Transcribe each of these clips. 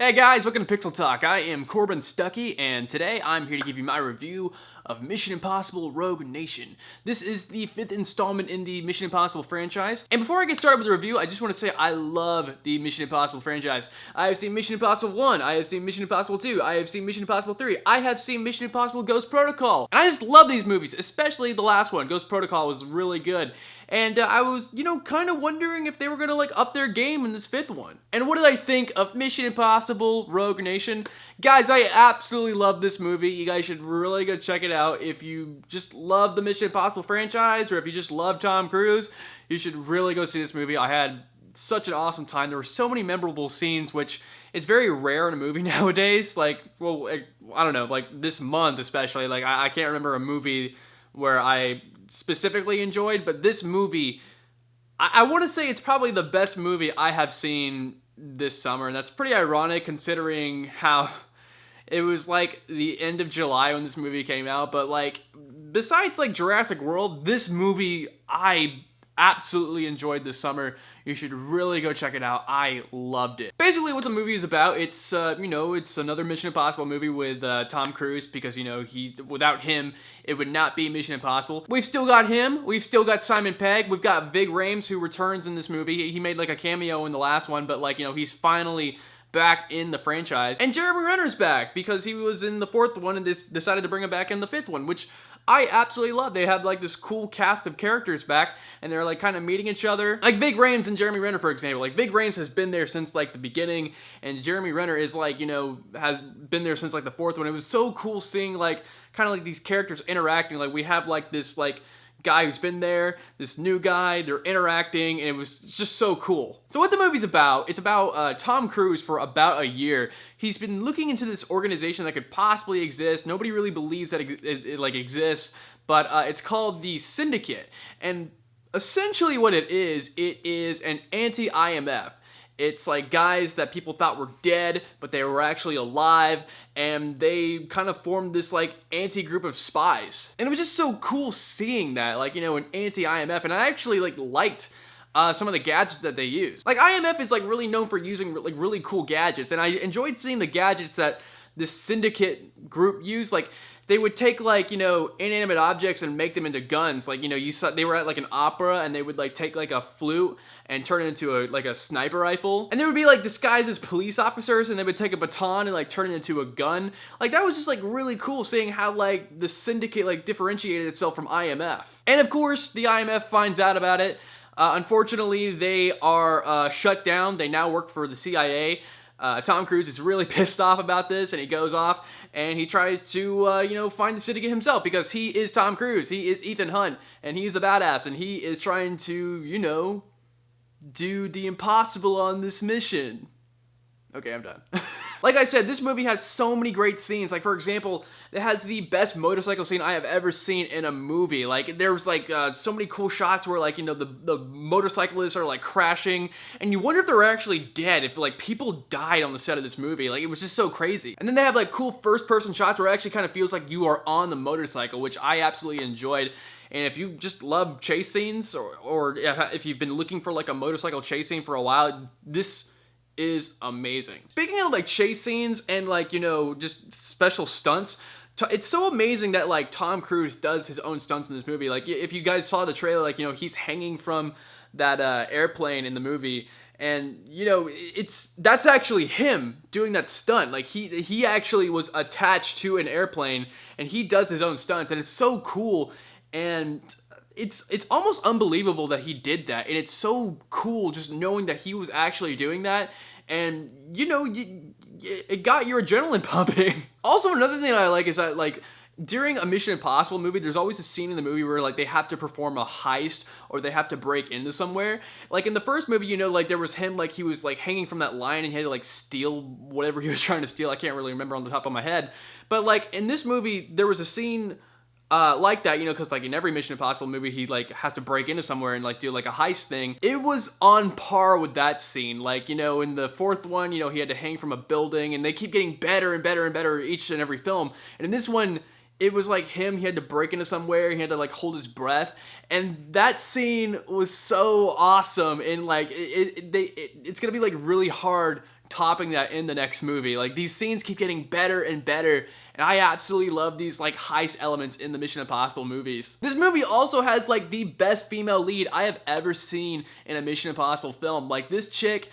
Hey guys, welcome to Pixel Talk. I am Corbin Stuckey, and today I'm here to give you my review of Mission Impossible Rogue Nation. This is the 5th installment in the Mission Impossible franchise. And before I get started with the review, I just want to say I love the Mission Impossible franchise. I have seen Mission Impossible 1, I have seen Mission Impossible 2, I have seen Mission Impossible 3, I have seen Mission Impossible Ghost Protocol. And I just love these movies, especially the last one. Ghost Protocol was really good. And I was, kind of wondering if they were gonna up their game in this 5th one. And what did I think of Mission Impossible Rogue Nation? Guys, I absolutely love this movie. You guys should really go check it out. If you just love the Mission Impossible franchise, or if you just love Tom Cruise, you should really go see this movie. I had such an awesome time. There were so many memorable scenes, which is very rare in a movie nowadays. I don't know, this month especially. I can't remember a movie where I specifically enjoyed, but this movie, I want to say it's probably the best movie I have seen this summer, and that's pretty ironic considering how it was the end of July when this movie came out. But besides Jurassic World, this movie I absolutely enjoyed this summer. You should really go check it out. I loved it. Basically what the movie is about, it's it's another Mission Impossible movie with Tom Cruise, because without him it would not be Mission Impossible. We've still got him. We've still got Simon Pegg. We've got Ving Rhames, who returns in this movie. He made a cameo in the last one, but he's finally back in the franchise. And Jeremy Renner's back because he was in the 4th one and decided to bring him back in the 5th one, which I absolutely love. They have this cool cast of characters back, and they're kind of meeting each other. Ving Rhames and Jeremy Renner, for example. Ving Rhames has been there since the beginning, and Jeremy Renner is has been there since the 4th one. It was so cool seeing these characters interacting. We have this guy who's been there, this new guy, they're interacting, and it was just so cool. So what the movie's about, it's about Tom Cruise for about a year. He's been looking into this organization that could possibly exist. Nobody really believes that it exists, but it's called the Syndicate. And essentially what it is an anti-IMF. It's guys that people thought were dead, but they were actually alive, and they kind of formed this anti-group of spies. And it was just so cool seeing that, an anti-IMF, and I actually liked some of the gadgets that they use. IMF is really known for using really cool gadgets, and I enjoyed seeing the gadgets that this Syndicate group used. They would take inanimate objects and make them into guns. You saw they were at an opera, and they would take a flute and turn it into a sniper rifle. And they would be disguised as police officers, and they would take a baton and turn it into a gun. That was just really cool seeing how the Syndicate differentiated itself from IMF. And of course, the IMF finds out about it. Unfortunately, they are shut down. They now work for the CIA. Tom Cruise is really pissed off about this, and he goes off and he tries to, find the Syndicate himself, because he is Tom Cruise. He is Ethan Hunt, and he's a badass, and he is trying to, do the impossible on this mission. Okay, I'm done. Like I said, this movie has so many great scenes. For example, it has the best motorcycle scene I have ever seen in a movie. There was so many cool shots where the motorcyclists are crashing, and you wonder if they're actually dead, if people died on the set of this movie. It was just so crazy. And then they have cool first-person shots where it actually kind of feels like you are on the motorcycle, which I absolutely enjoyed. And if you just love chase scenes, or if you've been looking for a motorcycle chase scene for a while, this is amazing. Speaking of chase scenes and just special stunts, it's so amazing that Tom Cruise does his own stunts in this movie. If you guys saw the trailer, he's hanging from that airplane in the movie, and that's actually him doing that stunt. He actually was attached to an airplane, and he does his own stunts, and it's so cool. And it's almost unbelievable that he did that, and it's so cool just knowing that he was actually doing that, and it got your adrenaline pumping. Also, another thing that I like is that during a Mission Impossible movie, there's always a scene in the movie where they have to perform a heist, or they have to break into somewhere. In the first movie, there was him he was hanging from that line, and he had to steal whatever he was trying to steal. I can't really remember on the top of my head, but in this movie there was a scene like that, because in every Mission Impossible movie, he has to break into somewhere and do a heist thing. It was on par with that scene. In the 4th one, he had to hang from a building, and they keep getting better and better and better each and every film. And in this one, it was him, he had to break into somewhere, he had to hold his breath, and that scene was so awesome. And it's gonna be really hard topping that in the next movie. Like, these scenes keep getting better and better, and I absolutely love these like heist elements in the Mission Impossible movies. This movie also has like the best female lead I have ever seen in a Mission Impossible film. Like, this chick,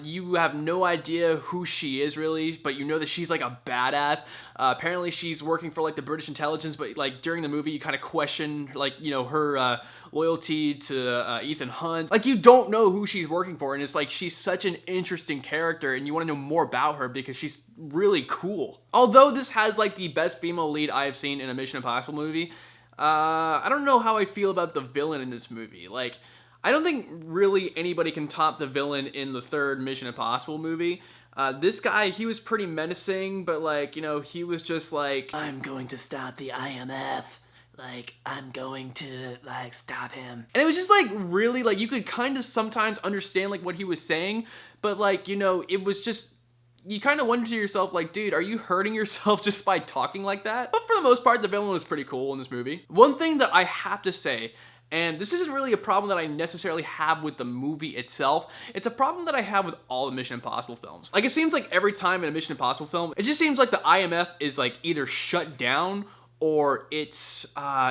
you have no idea who she is really, but you know that she's like a badass. Apparently she's working for like the British intelligence, but like during the movie you kind of question like, you know, her loyalty to Ethan Hunt. Like, you don't know who she's working for, and it's like she's such an interesting character and you want to know more about her because she's really cool. Although this has like the best female lead I have seen in a Mission Impossible movie, I don't know how I feel about the villain in this movie. Like, I don't think really anybody can top the villain in the third Mission Impossible movie. This guy, he was pretty menacing, but like, you know, he was just like, I'm going to stop the IMF. Like, I'm going to, like, stop him. And it was just, like, really, like, you could kind of sometimes understand, like, what he was saying, but, like, you know, it was just, you kind of wonder to yourself, like, dude, are you hurting yourself just by talking like that? But for the most part, the villain was pretty cool in this movie. One thing that I have to say, and this isn't really a problem that I necessarily have with the movie itself, it's a problem that I have with all the Mission Impossible films. Like, it seems like every time in a Mission Impossible film, it just seems like the IMF is, like, either shut down or it's,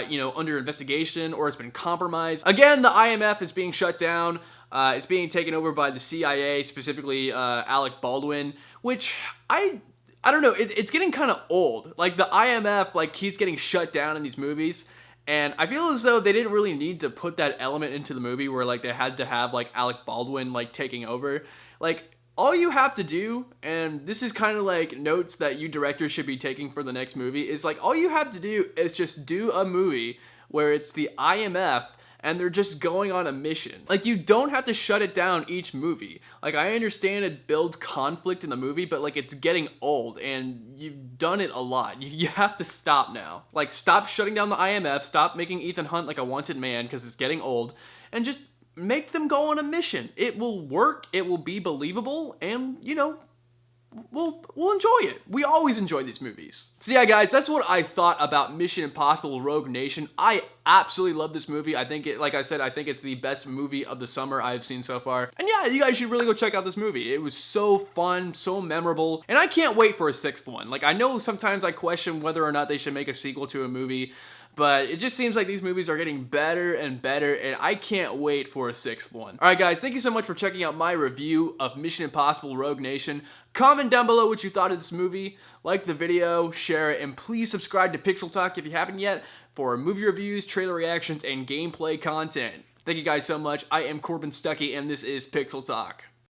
you know, under investigation, or it's been compromised. Again, the IMF is being shut down. It's being taken over by the CIA, specifically Alec Baldwin, which I don't know, it's getting kind of old. Like, the IMF, like, keeps getting shut down in these movies, and I feel as though they didn't really need to put that element into the movie where, like, they had to have, like, Alec Baldwin, like, taking over. Like, all you have to do, and this is kind of like notes that you directors should be taking for the next movie, is like all you have to do is just do a movie where it's the IMF and they're just going on a mission. Like, you don't have to shut it down each movie. Like, I understand it builds conflict in the movie, but like, it's getting old and you've done it a lot. You have to stop now. Like, stop shutting down the IMF, stop making Ethan Hunt like a wanted man because it's getting old, and just make them go on a mission. It will work, it will be believable, and, you know, we'll enjoy it. We always enjoy these movies. So yeah, guys, that's what I thought about Mission Impossible Rogue Nation. I absolutely love this movie. I think it, like I said, I think it's the best movie of the summer I've seen so far. And yeah, you guys should really go check out this movie. It was so fun, so memorable, and I can't wait for a sixth one. Like, I know sometimes I question whether or not they should make a sequel to a movie, but it just seems like these movies are getting better and better, and I can't wait for a sixth one. Alright guys, thank you so much for checking out my review of Mission Impossible Rogue Nation. Comment down below what you thought of this movie, like the video, share it, and please subscribe to Pixel Talk if you haven't yet for movie reviews, trailer reactions, and gameplay content. Thank you guys so much. I am Corbin Stuckey, and this is Pixel Talk.